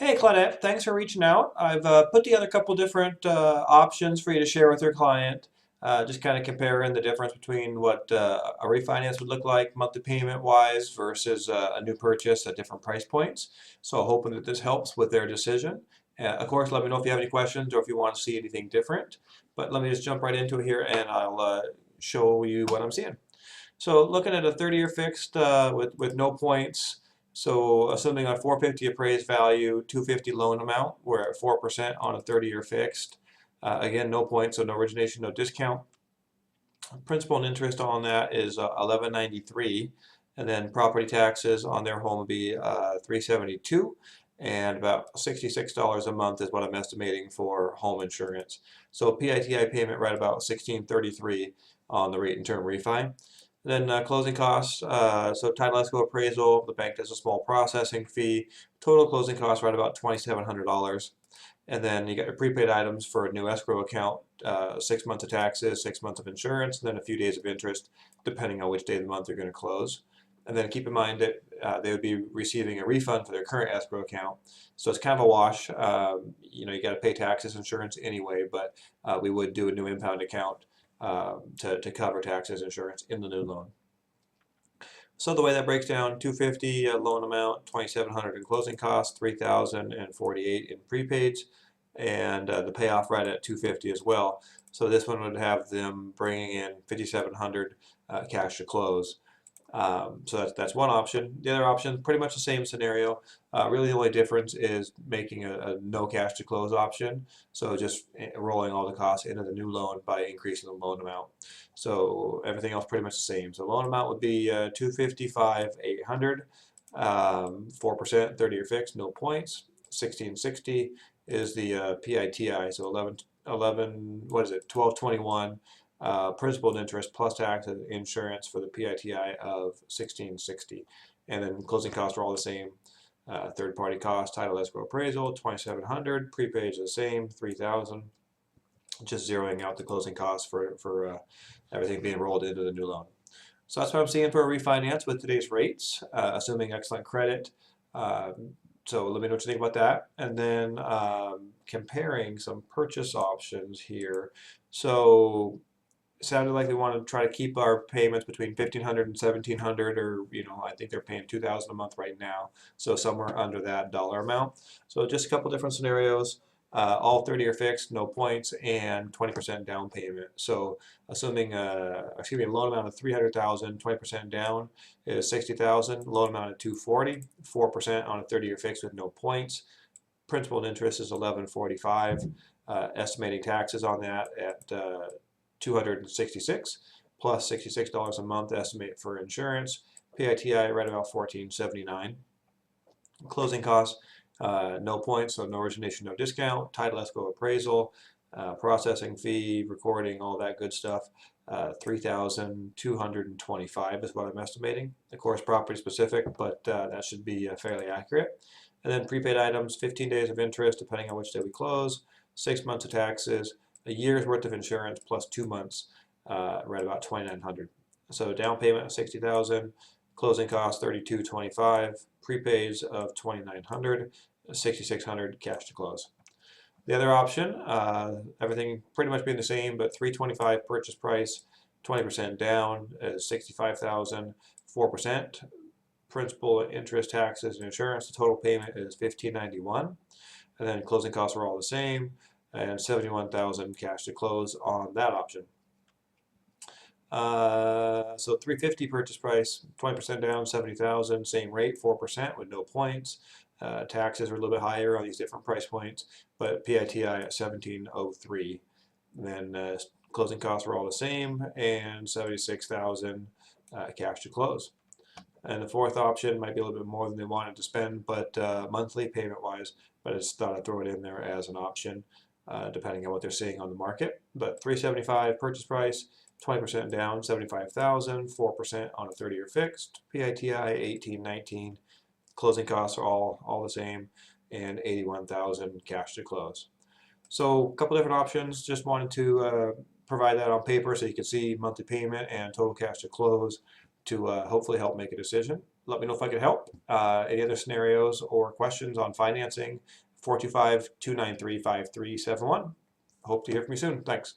Hey Claudette, thanks for reaching out. I've put together a couple different options for you to share with your client. Just kind of comparing the difference between what a refinance would look like monthly payment wise versus a new purchase at different price points. So hoping that this helps with their decision. Of course, let me know if you have any questions or if you want to see anything different. But let me just jump right into it here and I'll show you what I'm seeing. So looking at a 30-year fixed with no points. So assuming a 450 appraised value, 250 loan amount, we're at 4% on a 30-year fixed. Again, no points, so no origination, no discount. Principal and interest on that is 1193, and then property taxes on their home would be 372, and about $66 a month is what I'm estimating for home insurance. So PITI payment right about 1633 on the rate and term refi. Then closing costs, so title escrow appraisal, the bank does a small processing fee. Total closing costs right about $2,700. And then you got your prepaid items for a new escrow account, 6 months of taxes, 6 months of insurance, and then a few days of interest, depending on which day of the month they're going to close. And then keep in mind that they would be receiving a refund for their current escrow account. So it's kind of a wash. You got to pay taxes, insurance anyway, but we would do a new impound account to cover taxes, insurance in the new loan. So the way that breaks down, 250 loan amount, 2,700 in closing costs, 3,048 in prepaids, and the payoff right at 250 as well. So this one would have them bringing in 5,700 cash to close. So that's one option. The other option, pretty much the same scenario. Really, the only difference is making a no cash to close option. So just rolling all the costs into the new loan by increasing the loan amount. So everything else pretty much the same. So loan amount would be 255 800, 4%, 30-year fixed, no points. 1660 is the PITI. So 11, what is it? 1221. Principal and interest plus tax and insurance for the PITI of 1660, and then closing costs are all the same. Third-party costs, title escrow appraisal 2700, prepaid is the same 3000. Just zeroing out the closing costs for everything being rolled into the new loan. So that's what I'm seeing for a refinance with today's rates, assuming excellent credit. So let me know what you think about that, and then comparing some purchase options here. So sounded like we want to try to keep our payments between 1,500 and 1,700, or I think they're paying 2,000 a month right now, so somewhere under that dollar amount. So just a couple different scenarios. All 30-year fixed, no points, and 20% down payment. So assuming a loan amount of 300,000, 20% down is 60,000. Loan amount of 240, 4% on a 30-year fixed with no points. Principal and interest is 1145. Estimating taxes on that at 266 plus $66 a month estimate for insurance. PITI right about 1479. Closing costs, no points, so no origination, no discount. Title escrow appraisal, processing fee, recording, all that good stuff. 3,225 is what I'm estimating. Of course, property specific, but that should be fairly accurate. And then prepaid items, 15 days of interest depending on which day we close, 6 months of taxes, a year's worth of insurance plus 2 months, right about 2,900. So down payment of 60,000, closing costs 3,225, prepaids of 2,900, 6,600 cash to close. The other option, everything pretty much being the same, but 325 purchase price, 20% down is 65,000, 4%. Principal, interest, taxes, and insurance. The total payment is 1,591, and then closing costs are all the same, and 71,000 cash to close on that option. So 350 purchase price, 20% down, 70,000, same rate, 4% with no points. Taxes are a little bit higher on these different price points, but PITI at 1703. Then closing costs are all the same, and 76,000 cash to close. And the fourth option might be a little bit more than they wanted to spend, but monthly payment-wise, but I just thought I'd throw it in there as an option, depending on what they're seeing on the market. But 375 purchase price, 20% down, 75,000, 4% on a 30-year fixed, PITI 1819, closing costs are all the same, and 81,000 cash to close. So a couple different options, just wanted to provide that on paper so you can see monthly payment and total cash to close to hopefully help make a decision. let me know if I could help. Any other scenarios or questions on financing, 425-293-5371. Hope to hear from you soon. Thanks.